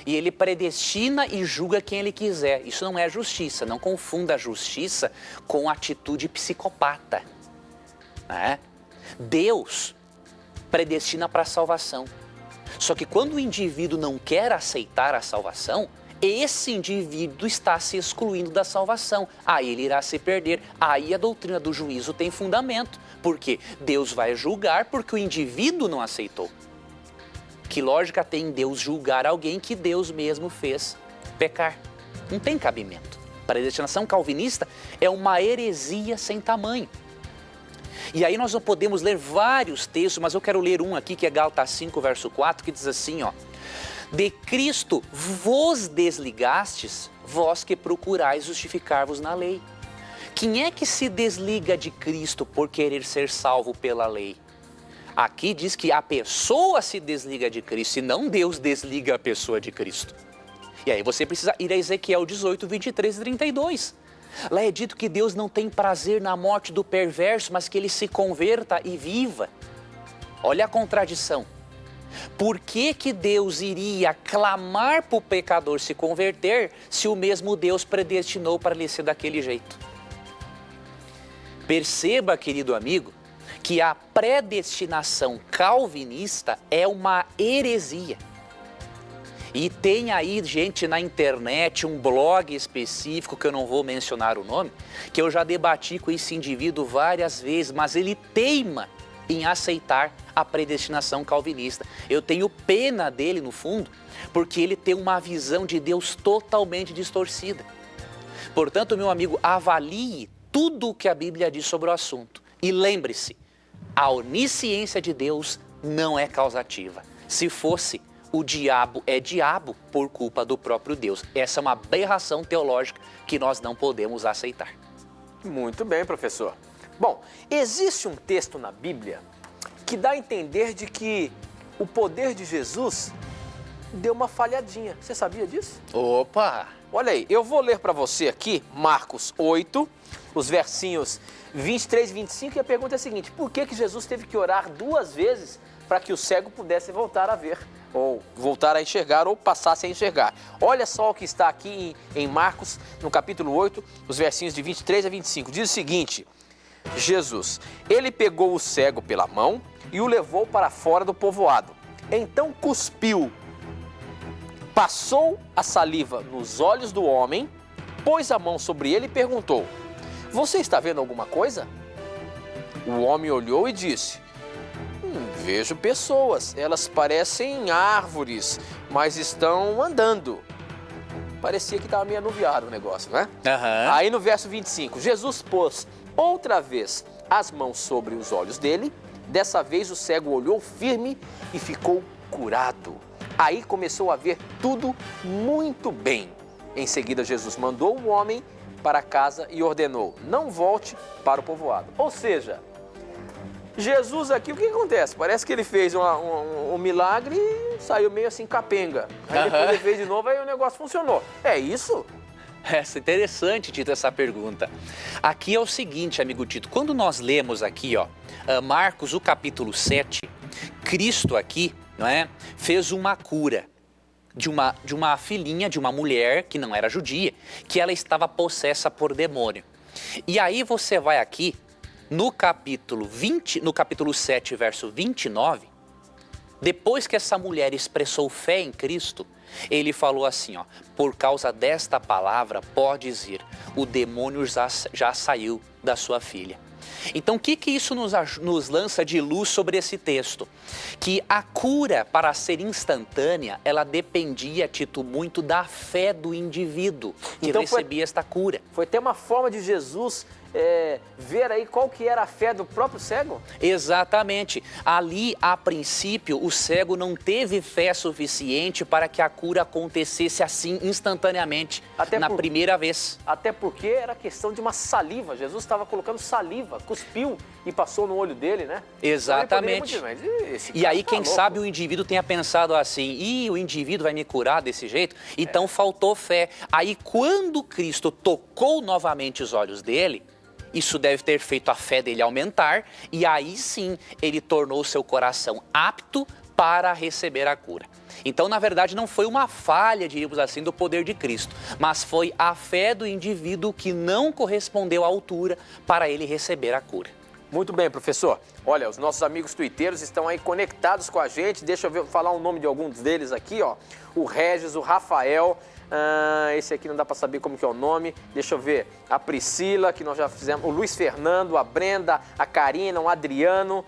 e Ele predestina e julga quem Ele quiser. Isso não é justiça, não confunda a justiça com atitude psicopata, né? Deus predestina para a salvação. Só que quando o indivíduo não quer aceitar a salvação, esse indivíduo está se excluindo da salvação. Aí ele irá se perder. Aí a doutrina do juízo tem fundamento. Porque Deus vai julgar porque o indivíduo não aceitou. Que lógica tem em Deus julgar alguém que Deus mesmo fez pecar? Não tem cabimento. A predestinação calvinista é uma heresia sem tamanho. E aí nós não podemos ler vários textos, mas eu quero ler um aqui que é Gálatas 5, verso 4, que diz assim, de Cristo vos desligastes, vós que procurais justificar-vos na lei. Quem é que se desliga de Cristo por querer ser salvo pela lei? Aqui diz que a pessoa se desliga de Cristo e não Deus desliga a pessoa de Cristo. E aí você precisa ir a Ezequiel 18, 23 e 32. Lá é dito que Deus não tem prazer na morte do perverso, mas que ele se converta e viva. Olha a contradição. Por que que Deus iria clamar para o pecador se converter se o mesmo Deus predestinou para ele ser daquele jeito? Perceba, querido amigo, que a predestinação calvinista é uma heresia. E tem aí gente na internet, um blog específico, que eu não vou mencionar o nome, que eu já debati com esse indivíduo várias vezes, mas ele teima em aceitar a predestinação calvinista. Eu tenho pena dele no fundo, porque ele tem uma visão de Deus totalmente distorcida. Portanto, meu amigo, avalie tudo o que a Bíblia diz sobre o assunto. E lembre-se, a onisciência de Deus não é causativa. Se fosse, o diabo é diabo por culpa do próprio Deus. Essa é uma aberração teológica que nós não podemos aceitar. Muito bem, professor. Bom, existe um texto na Bíblia que dá a entender de que o poder de Jesus deu uma falhadinha. Você sabia disso? Opa! Olha aí, eu vou ler para você aqui Marcos 8, os versinhos 23 e 25, e a pergunta é a seguinte: por que Jesus teve que orar 2 vezes para que o cego pudesse voltar a ver, ou voltar a enxergar, ou passasse a enxergar? Olha só o que está aqui em Marcos, no capítulo 8, os versinhos de 23 a 25. Diz o seguinte: Jesus, ele pegou o cego pela mão e o levou para fora do povoado. Então cuspiu, passou a saliva nos olhos do homem, pôs a mão sobre ele e perguntou: você está vendo alguma coisa? O homem olhou e disse: vejo pessoas, elas parecem árvores, mas estão andando. Parecia que estava meio anuviado o negócio, né? Aham. Aí no verso 25, Jesus pôs outra vez as mãos sobre os olhos dele. Dessa vez o cego olhou firme e ficou curado. Aí começou a ver tudo muito bem. Em seguida, Jesus mandou o homem para casa e ordenou: não volte para o povoado. Ou seja, Jesus aqui, o que acontece? Parece que ele fez um milagre e saiu meio assim capenga. Aí depois ele fez de novo, aí o negócio funcionou. É isso? É interessante, Tito, essa pergunta. Aqui é o seguinte, amigo Tito, quando nós lemos aqui, ó, Marcos, o capítulo 7, Cristo aqui, não é, fez uma cura de uma filhinha, de uma mulher que não era judia, que ela estava possessa por demônio. E aí você vai aqui, no capítulo 7, verso 29, depois que essa mulher expressou fé em Cristo, ele falou assim, ó: por causa desta palavra, podes ir, o demônio já saiu da sua filha. Então, o que isso nos lança de luz sobre esse texto? Que a cura, para ser instantânea, ela dependia, Tito, muito da fé do indivíduo que então recebia esta cura. Foi até uma forma de Jesus ver aí qual que era a fé do próprio cego? Exatamente. Ali, a princípio, o cego não teve fé suficiente para que a cura acontecesse assim, instantaneamente, primeira vez. Até porque era questão de uma saliva. Jesus estava colocando saliva, cuspiu e passou no olho dele, né? Exatamente. E aí, quem louco. sabe o indivíduo tenha pensado assim: o indivíduo vai me curar desse jeito? Então faltou fé. Aí, quando Cristo tocou novamente os olhos dele, isso deve ter feito a fé dele aumentar, e aí sim ele tornou seu coração apto para receber a cura. Então, na verdade, não foi uma falha, diríamos assim, do poder de Cristo, mas foi a fé do indivíduo que não correspondeu à altura para ele receber a cura. Muito bem, professor. Olha, os nossos amigos tuiteiros estão aí conectados com a gente. Deixa eu falar o nome de alguns deles aqui, ó. O Regis, o Rafael... esse aqui não dá para saber como que é o nome. Deixa eu ver. A Priscila, que nós já fizemos. O Luiz Fernando, a Brenda, a Karina, o Adriano.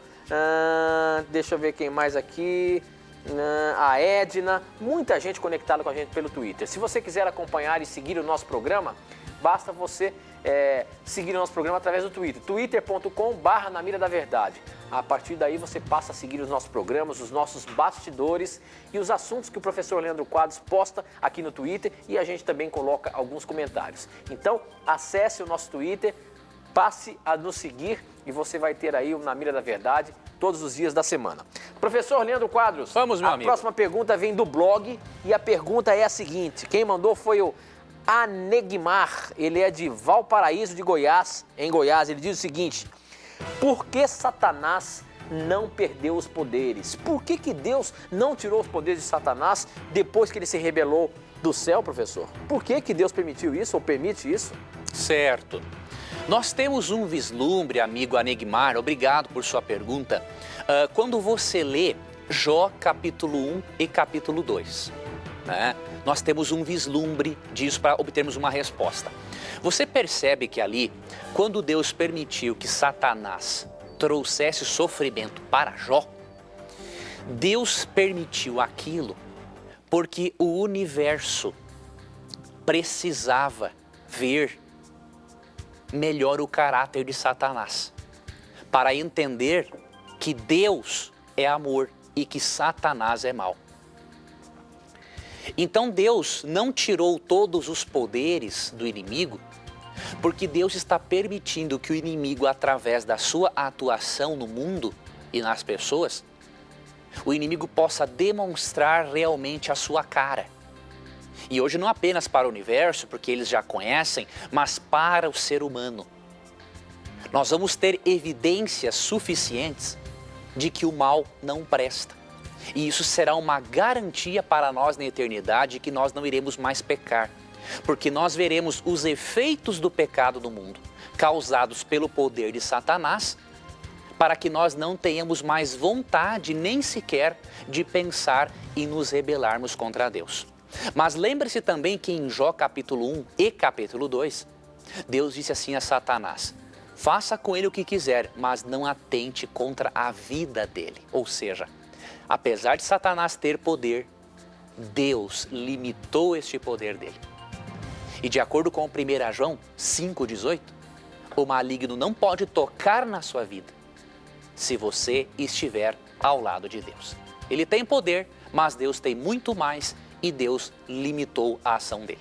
Deixa eu ver quem mais aqui. A Edna. Muita gente conectada com a gente pelo Twitter. Se você quiser acompanhar e seguir o nosso programa, basta você seguir o nosso programa através do Twitter. twitter.com/na mira da verdade. A partir daí você passa a seguir os nossos programas, os nossos bastidores e os assuntos que o professor Leandro Quadros posta aqui no Twitter, e a gente também coloca alguns comentários. Então, acesse o nosso Twitter, passe a nos seguir e você vai ter aí o Na Mira da Verdade todos os dias da semana. Professor Leandro Quadros, vamos, meu amigo. A próxima pergunta vem do blog e a pergunta é a seguinte: quem mandou foi o Anegmar, ele é de Valparaíso de Goiás, em Goiás. Ele diz o seguinte: por que Satanás não perdeu os poderes? Por que Deus não tirou os poderes de Satanás depois que ele se rebelou do céu, professor? Por que Deus permitiu isso ou permite isso? Certo. Nós temos um vislumbre, amigo Anegmar, obrigado por sua pergunta, quando você lê Jó capítulo 1 e capítulo 2, né? Nós temos um vislumbre disso para obtermos uma resposta. Você percebe que ali, quando Deus permitiu que Satanás trouxesse sofrimento para Jó, Deus permitiu aquilo porque o universo precisava ver melhor o caráter de Satanás, para entender que Deus é amor e que Satanás é mau. Então Deus não tirou todos os poderes do inimigo Porque Deus está permitindo que o inimigo, através da sua atuação no mundo e nas pessoas, o inimigo possa demonstrar realmente a sua cara. E hoje não apenas para o universo, porque eles já conhecem, mas para o ser humano. Nós vamos ter evidências suficientes de que o mal não presta. E isso será uma garantia para nós na eternidade que nós não iremos mais pecar. Porque nós veremos os efeitos do pecado no mundo, causados pelo poder de Satanás, para que nós não tenhamos mais vontade nem sequer de pensar em nos rebelarmos contra Deus. Mas lembre-se também que em Jó capítulo 1 e capítulo 2, Deus disse assim a Satanás: faça com ele o que quiser, mas não atente contra a vida dele. Ou seja, apesar de Satanás ter poder, Deus limitou este poder dele. E de acordo com 1 João 5,18, o maligno não pode tocar na sua vida se você estiver ao lado de Deus. Ele tem poder, mas Deus tem muito mais e Deus limitou a ação dele.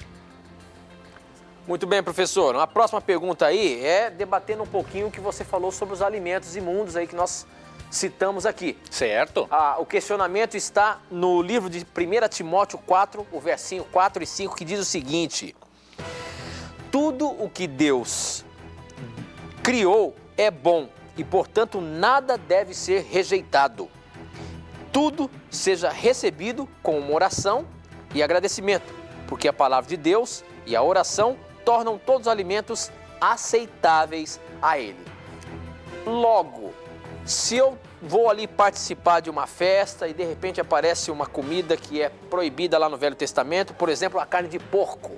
Muito bem, professor. A próxima pergunta aí é debatendo um pouquinho o que você falou sobre os alimentos imundos aí que nós citamos aqui. Certo. O questionamento está no livro de 1 Timóteo 4, o versinho 4 e 5, que diz o seguinte: tudo o que Deus criou é bom e, portanto, nada deve ser rejeitado. Tudo seja recebido com uma oração e agradecimento, porque a palavra de Deus e a oração tornam todos os alimentos aceitáveis a Ele. Logo, se eu vou ali participar de uma festa e de repente aparece uma comida que é proibida lá no Velho Testamento, por exemplo, a carne de porco.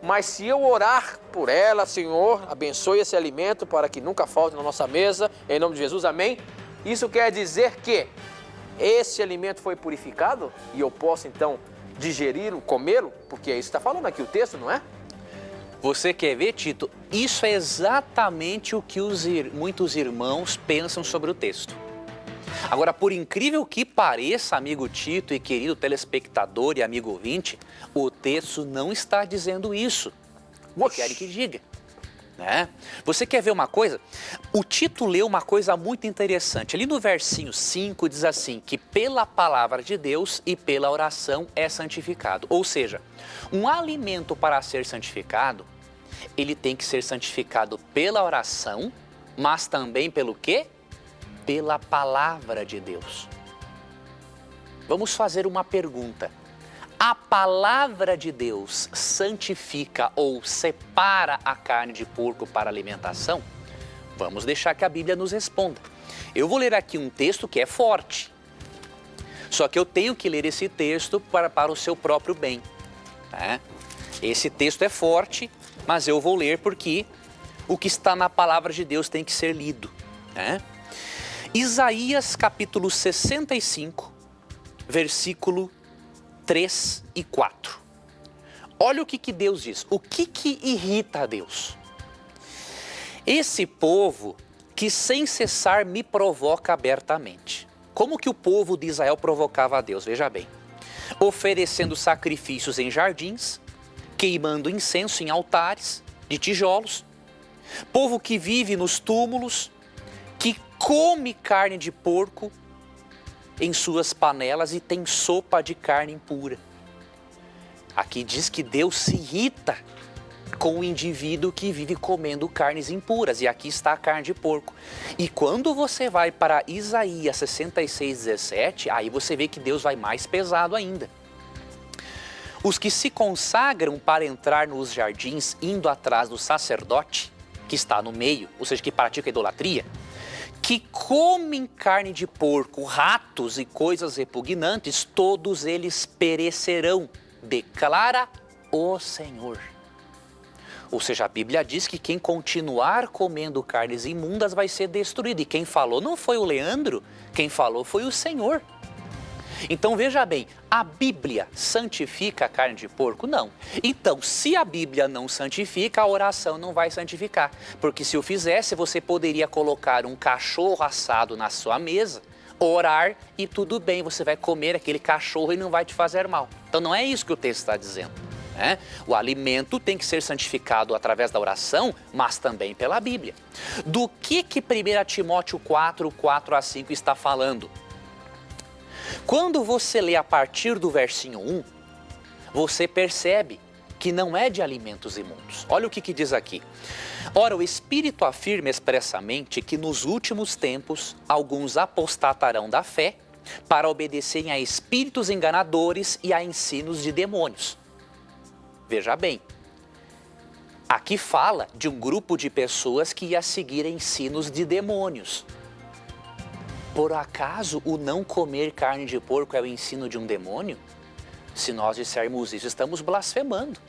Mas se eu orar por ela, Senhor, abençoe esse alimento para que nunca falte na nossa mesa, em nome de Jesus, amém? Isso quer dizer que esse alimento foi purificado e eu posso então digeri-lo, comê-lo? Porque é isso que está falando aqui o texto, não é? Você quer ver, Tito? Isso é exatamente o que muitos irmãos pensam sobre o texto. Agora, por incrível que pareça, amigo Tito e querido telespectador e amigo ouvinte, o texto não está dizendo isso. Querem que diga. Né? Você quer ver uma coisa? O Tito leu uma coisa muito interessante. Ali no versinho 5 diz assim, que pela palavra de Deus e pela oração é santificado. Ou seja, um alimento para ser santificado, ele tem que ser santificado pela oração, mas também pelo quê? Pela palavra de Deus. Vamos fazer uma pergunta. A palavra de Deus santifica ou separa a carne de porco para alimentação? Vamos deixar que a Bíblia nos responda. Eu vou ler aqui um texto que é forte. Só que eu tenho que ler esse texto para o seu próprio bem. Tá? Esse texto é forte, mas eu vou ler porque o que está na palavra de Deus tem que ser lido. Tá? Isaías capítulo 65, versículo 3 e 4. Olha o que Deus diz. O que irrita a Deus? Esse povo que sem cessar me provoca abertamente. Como que o povo de Israel provocava a Deus? Veja bem. Oferecendo sacrifícios em jardins, queimando incenso em altares de tijolos. Povo que vive nos túmulos, que come carne de porco em suas panelas e tem sopa de carne impura. Aqui diz que Deus se irrita com o indivíduo que vive comendo carnes impuras. E aqui está a carne de porco. E quando você vai para Isaías 66:17, aí você vê que Deus vai mais pesado ainda. Os que se consagram para entrar nos jardins indo atrás do sacerdote, que está no meio, ou seja, que pratica idolatria, que comem carne de porco, ratos e coisas repugnantes, todos eles perecerão, declara o Senhor. Ou seja, a Bíblia diz que quem continuar comendo carnes imundas vai ser destruído. E quem falou não foi o Leandro, quem falou foi o Senhor. Então veja bem, a Bíblia santifica a carne de porco? Não. Então, se a Bíblia não santifica, a oração não vai santificar. Porque se o fizesse, você poderia colocar um cachorro assado na sua mesa, orar e tudo bem, você vai comer aquele cachorro e não vai te fazer mal. Então não é isso que o texto está dizendo. né? O alimento tem que ser santificado através da oração, mas também pela Bíblia. Do que 1 Timóteo 4, 4 a 5 está falando? Quando você lê a partir do versinho 1, você percebe que não é de alimentos imundos. Olha o que diz aqui. Ora, o Espírito afirma expressamente que nos últimos tempos alguns apostatarão da fé para obedecerem a espíritos enganadores e a ensinos de demônios. Veja bem, aqui fala de um grupo de pessoas que ia seguir ensinos de demônios. Por acaso o não comer carne de porco é o ensino de um demônio? Se nós dissermos isso, estamos blasfemando.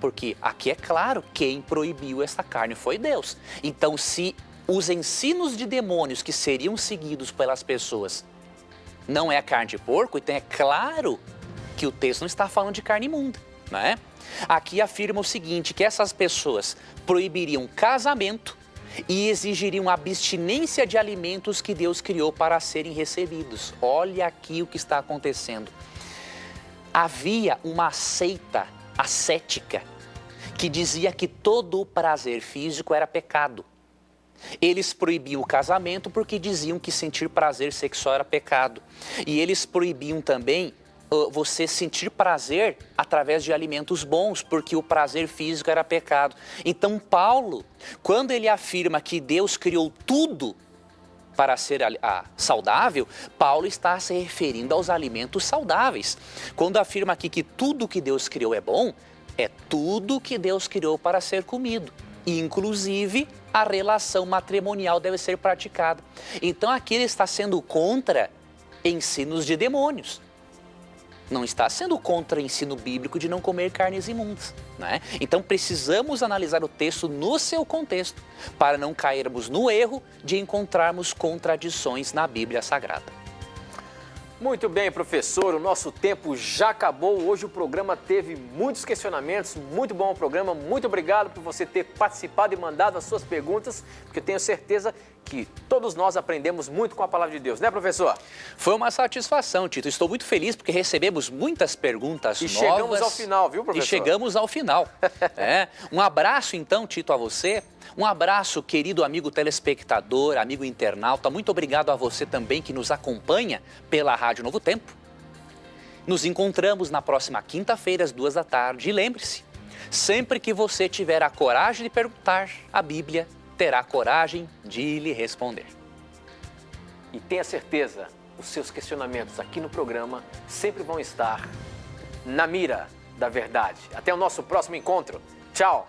Porque aqui é claro, quem proibiu essa carne foi Deus. Então, se os ensinos de demônios que seriam seguidos pelas pessoas não é a carne de porco, então é claro que o texto não está falando de carne imunda, né? Aqui afirma o seguinte, que essas pessoas proibiriam casamento e exigiriam abstinência de alimentos que Deus criou para serem recebidos. Olha aqui o que está acontecendo. Havia uma seita ascética que dizia que todo o prazer físico era pecado. Eles proibiam o casamento porque diziam que sentir prazer sexual era pecado. E eles proibiam também você sentir prazer através de alimentos bons, porque o prazer físico era pecado. Então Paulo, quando ele afirma que Deus criou tudo para ser saudável, Paulo está se referindo aos alimentos saudáveis. Quando afirma aqui que tudo que Deus criou é bom, é tudo que Deus criou para ser comido. Inclusive, a relação matrimonial deve ser praticada. Então aqui ele está sendo contra ensinos de demônios. Não está sendo contra o ensino bíblico de não comer carnes imundas, né? Então precisamos analisar o texto no seu contexto, para não cairmos no erro de encontrarmos contradições na Bíblia Sagrada. Muito bem, professor, o nosso tempo já acabou. Hoje o programa teve muitos questionamentos, muito bom o programa. Muito obrigado por você ter participado e mandado as suas perguntas, porque eu tenho certeza que todos nós aprendemos muito com a palavra de Deus, né, professor? Foi uma satisfação, Tito. Estou muito feliz porque recebemos muitas perguntas novas. E chegamos ao final, viu, professor? E chegamos ao final. Um abraço, então, Tito, a você. Um abraço, querido amigo telespectador, amigo internauta. Muito obrigado a você também que nos acompanha pela Rádio Novo Tempo. Nos encontramos na próxima quinta-feira, às 14h. E lembre-se, sempre que você tiver a coragem de perguntar, a Bíblia terá coragem de lhe responder. E tenha certeza, os seus questionamentos aqui no programa sempre vão estar na mira da verdade. Até o nosso próximo encontro. Tchau!